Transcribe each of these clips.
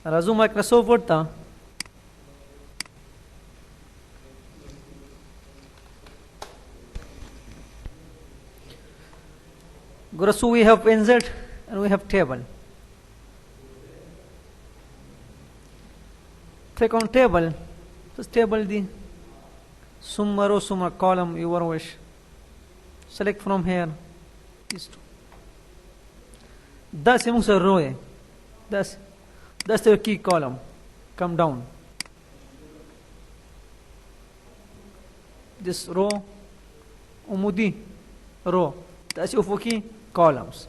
Resume Microsoft Word था. So we have insert and we have table. Click on table. This table the summa row summa column your wish. Select from here these two. 10 yung sa row है. 10 the key column. Come down. This row umudi row. 10 افقي columns.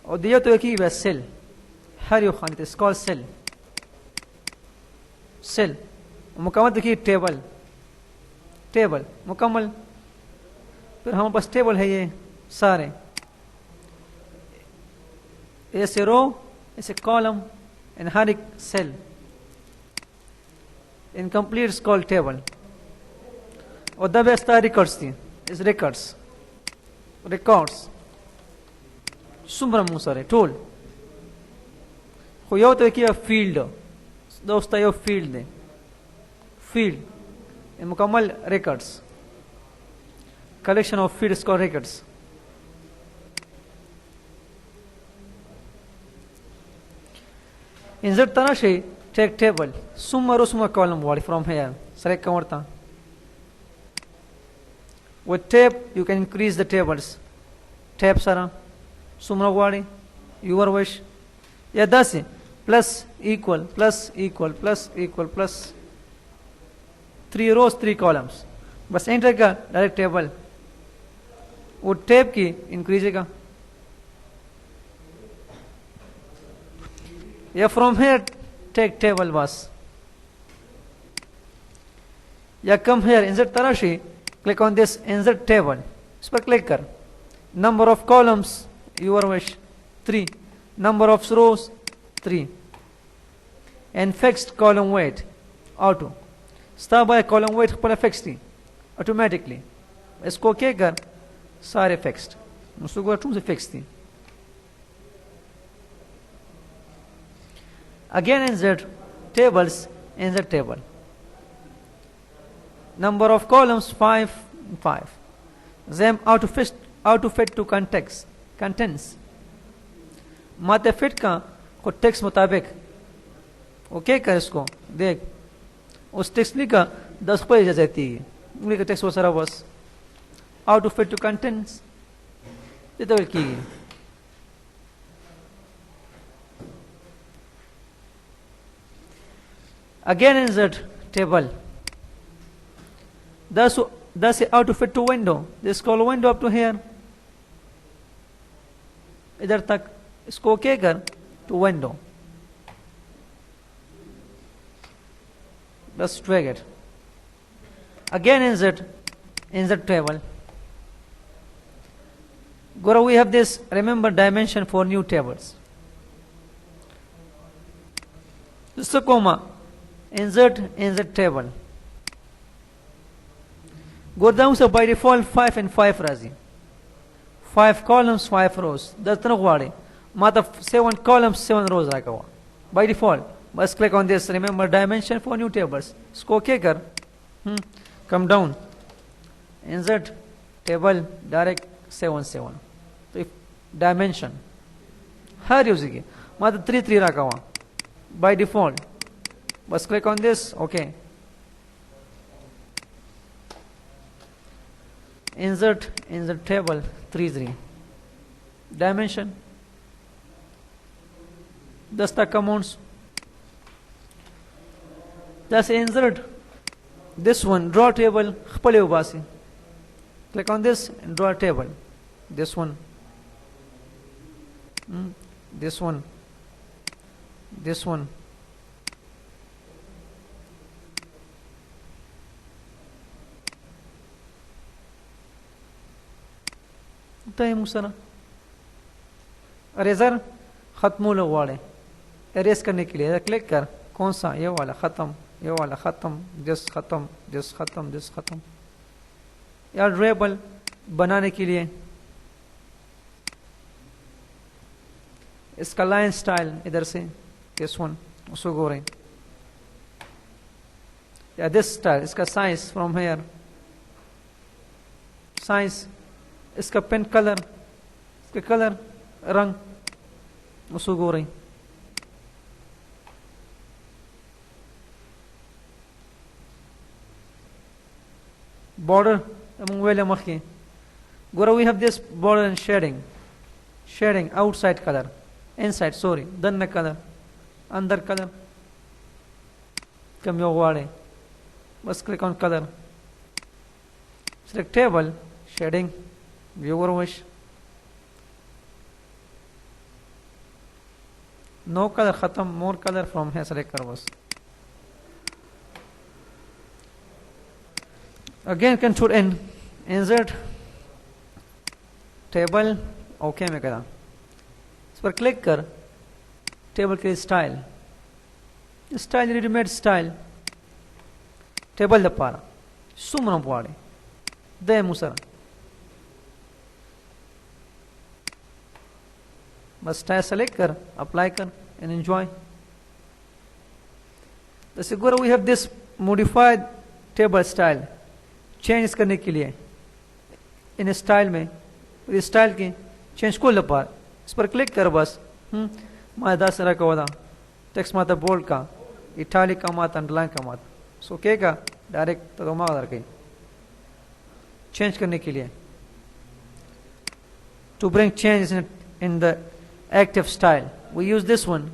وديته كي بس cell. هاريو خانة is called cell. cell. ومكمل देखिए table मुकम्मल. फिर हमारे पास table है ये सारे. ऐसे रो ऐसे कॉलम एंड हर एक cell incomplete is called table. और द बेस्ट रिकॉर्ड्स थी इज रिकॉर्ड्स सुमरम सारे टूल खुयो तो किया फील्ड दोस्त यो फील्ड दे फील्ड मुकम्मल records collection of fields called records. Insert tanashi take table summa row summa column word from here. Select kamarta. With tab you can increase the tables. Tab sara summa word your wish. Yeah, that's it. Plus equal plus equal plus equal plus 3 rows 3 columns. बस enter का direct table वो tab की increase का या from here take table बस या come here insert तराशी click on this insert table इस पर क्लिक कर. Number of columns your wish 3 number of rows 3 and fixed column width auto star by column width पर fixed automatically. इसको क्या कर सारे fixed. मुझको टू से fixed थी. Again insert tables insert table. Number of columns 5 5. Them out to fit to context contents. माते fit का को text मुताबिक ओके कर इसको देख उस text लिखा 10 पेज जाती है. उनके टेक्स्ट वो सारा बस out of fit to contents ये तो की again insert table 10 out of fit to window this call window up to here इधर तक इसको क्या कर टू विंडो बस drag it. Again insert table. Gora we have this remember dimension for new tables. Just a comma insert table. Go down so by default 5 and 5 razi 5 columns 5 rows. That's not what mata 7 columns 7 rows rakawa by default. But click on this remember dimension for new tables. Isko okay kar come down insert table direct 7 7. तो if dimension her use की मतलब 3 3 रखा हुआ by default. बस click on this okay. insert table 3 3 dimension that's the commands. That's insert this one draw table khpale ubasi. Click on this and draw a table. This one this one this one तय मुसना eraser खत्म लो वाले erase करने के लिए click कर कौन सा ये वाला खत्म ये वाला खत्म दिस खत्म दिस खत्म दिस खत्म. या ड्रेबल बनाने के लिए इसका लाइन स्टाइल इधर से this one उसको go रही या this style इसका size from here size इसका pen color इसका color रंग उसको go रही border among wele makhi gora we have this border and shading outside color inside sorry danna color under color kam yo wale bas click on color select table shading viewer wish no color khatam more color from here select kar bas again control n insert table okay मैं करा इस पर click कर table के style readymade style table दपारा सुमन पाड़े दे मुसर बस स्टाइल सेलेक्ट कर अप्लाई कर एंड एंजॉय जैसे we have this modified table style change करने के लिए इन स्टाइल में इस स्टाइल की चेंज को लपार इस पर क्लिक कर बस माता सरा का वादा टेक्स्ट माता बोल्ड का इटालिक का माता अंडरलाइन का माता सो के का डायरेक्ट तो मार के चेंज करने के लिए to bring change in the active style we use this one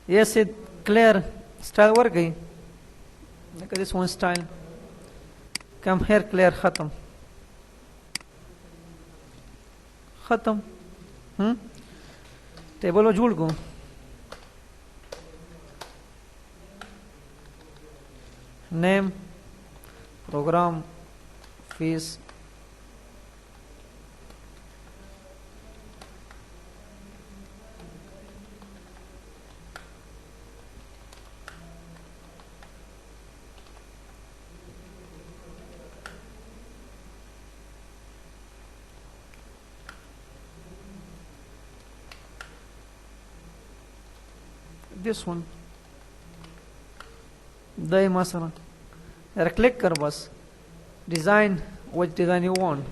yes it clear style work गई look at this one style come here clear खत्म टेबल में जुड़ गो name program fees this one दे मसला यार क्लिक कर बस design which design you want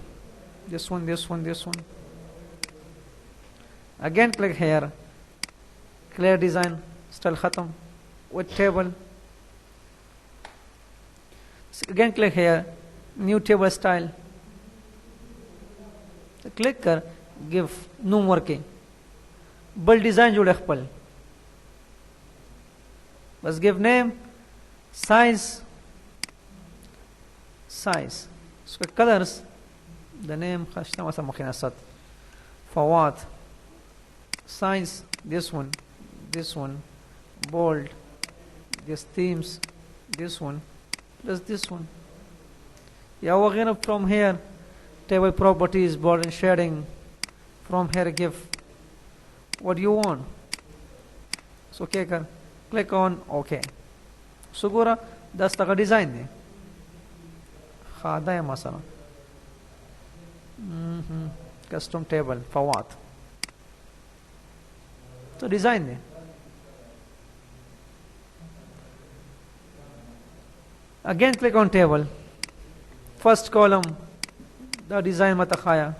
this one again click here clear design style khatam with table again click here new table style click कर give no more के बल design जोड़े खपल बस give name size so colors the name خشنا مثلا مخينا صد فوات size this one bold this themes this one plus this one yeah we're gonna from here table properties border and shading from here give what you want so okay click on OK so गोरा 10 तक design दे खादा है मसला custom table फवात तो design they again click on table first column the design मत खाया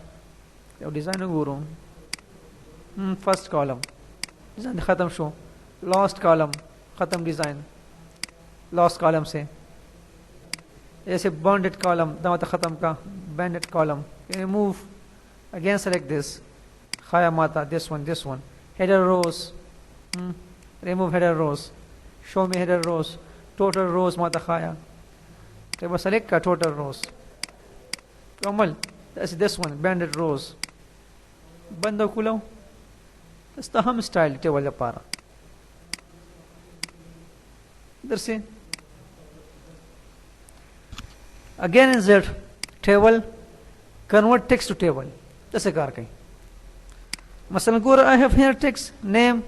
यो design गुरु first column डिजाइन खत्म शो लास्ट कॉलम खत्म डिजाइन लास्ट कॉलम से ऐसे बॉन्डेड कॉलम दावत खत्म का banded column remove again select this खाया माता this one header rows remove header rows show में हेडर रोज टोटल रोज माता खाया टेबल सेलेक्ट का टोटल रोज कमल दिस वन बैंडेड रोज बंदो कुलो हम स्टाइल टेबल पारा इधर से again insert table convert text to table जैसे कार कहीं मसलन को I have here text name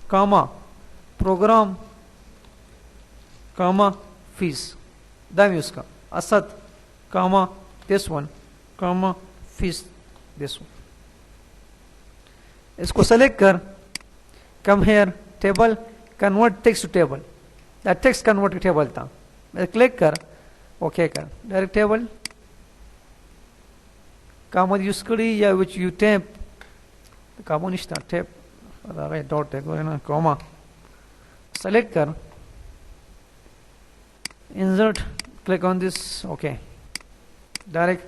comma program comma fees दाम उसका Asad comma this one comma fees this one. इसको select कर, come here, table, convert text to table. That text convert to table था. मैं click कर, okay कर, direct table. Comma use करी या which you tap, comma नहीं start tap, right dot है कोई ना comma. Select कर, insert, click on this, okay. Direct.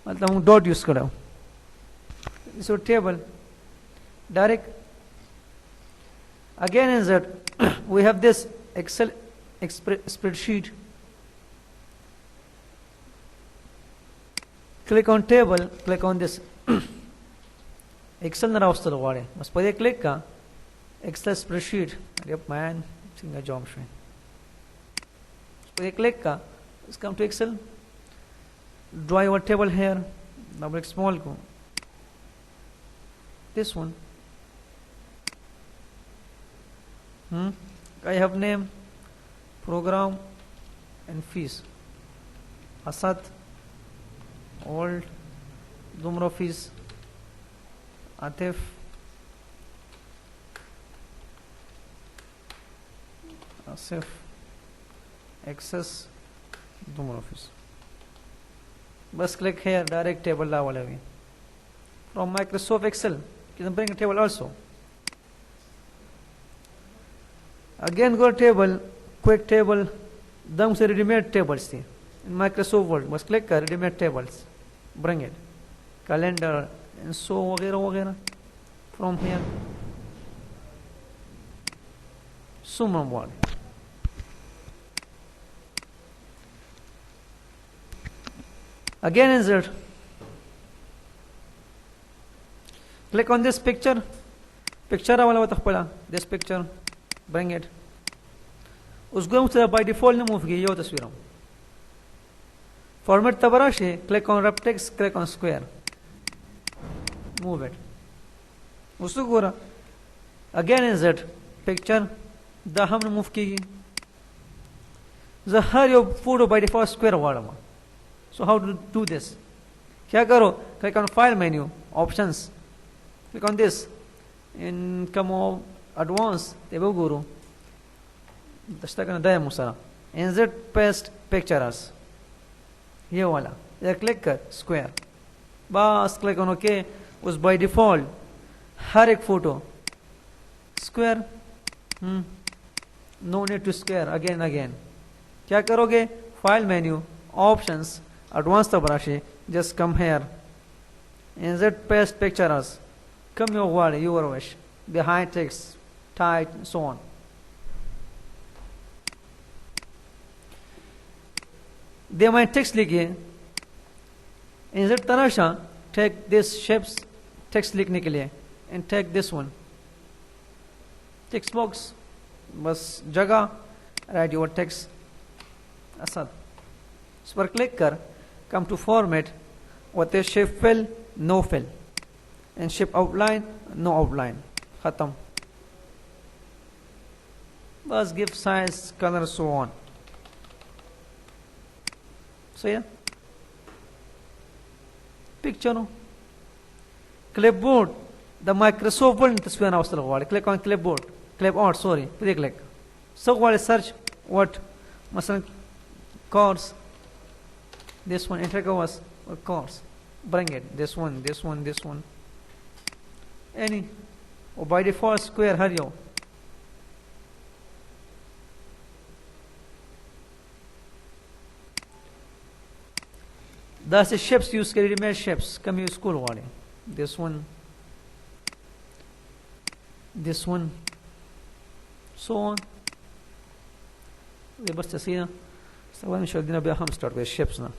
मतलब हम dot use करो. So table, direct. Again insert, we have this Excel spreadsheet. Click on table, click on this Excel ना राउस्टर वाले. बस पहले click का Excel spreadsheet. Yep man, singa job शे. पहले click का, let's come to Excel. Draw your table here. Double click small को. This one. I have name, program, and fees. Asad, old, number of fees, Atif, Asif, access, number of fees. Bus click here, direct table la wala bhi. From Microsoft Excel, you can bring a table also. Again go to table, quick table, दम से ready-made tables थी. In Microsoft Word, बस click कर ready-made tables, bring it, calendar, and so वगैरह वगैरह. From here, summary word. Again insert. Click on this picture. Picture वाला बता this picture. Bring it. उसको हम by default ने move किया ये तस्वीर हम. Format तबराश है. Click on wrap text. Click on square. Move it. उसको कोरा. Again insert picture. दा हमने move की. The her yo photo by default square वाला मा. So how to do this? क्या करो? Click on file menu. Options. Click on this. In come on advanced. Tebo guru. दस्ता करना दया मुसरा. Insert paste pictures. ये वाला. इधर click कर square. बस click on OK. उस by default हर एक photo square. No need to square again. क्या करोगे? File menu. Options. Advanced brush. Just come here. Insert paste pictures. Come your word, your wish. Behind text, tight, so on. They might text लिखिए. Insert तनाशा. Take this shapes text लिखने के लिए. And take this one. Text box. बस जगह. Write your text. Asad. इस पर click कर. Come to format. What is shape fill? No fill. And shape outline, no outline. Khatam. Bus give size, color, so on. So yeah. Picture no. Clipboard. The Microsoft Word तस्वीर आवश्यक लगवाले. Click on clipboard. Clipboard, sorry. फिर click. So वाले search what? मसलन course. This one enter was course. Bring it. This one. Any. Or by default square her yo. Thus shapes use के ready-made shapes. Come use school वाले. This one. So on. ये बस तस्वीर. सब हम शब्द दिन अभी हम start with shapes ना.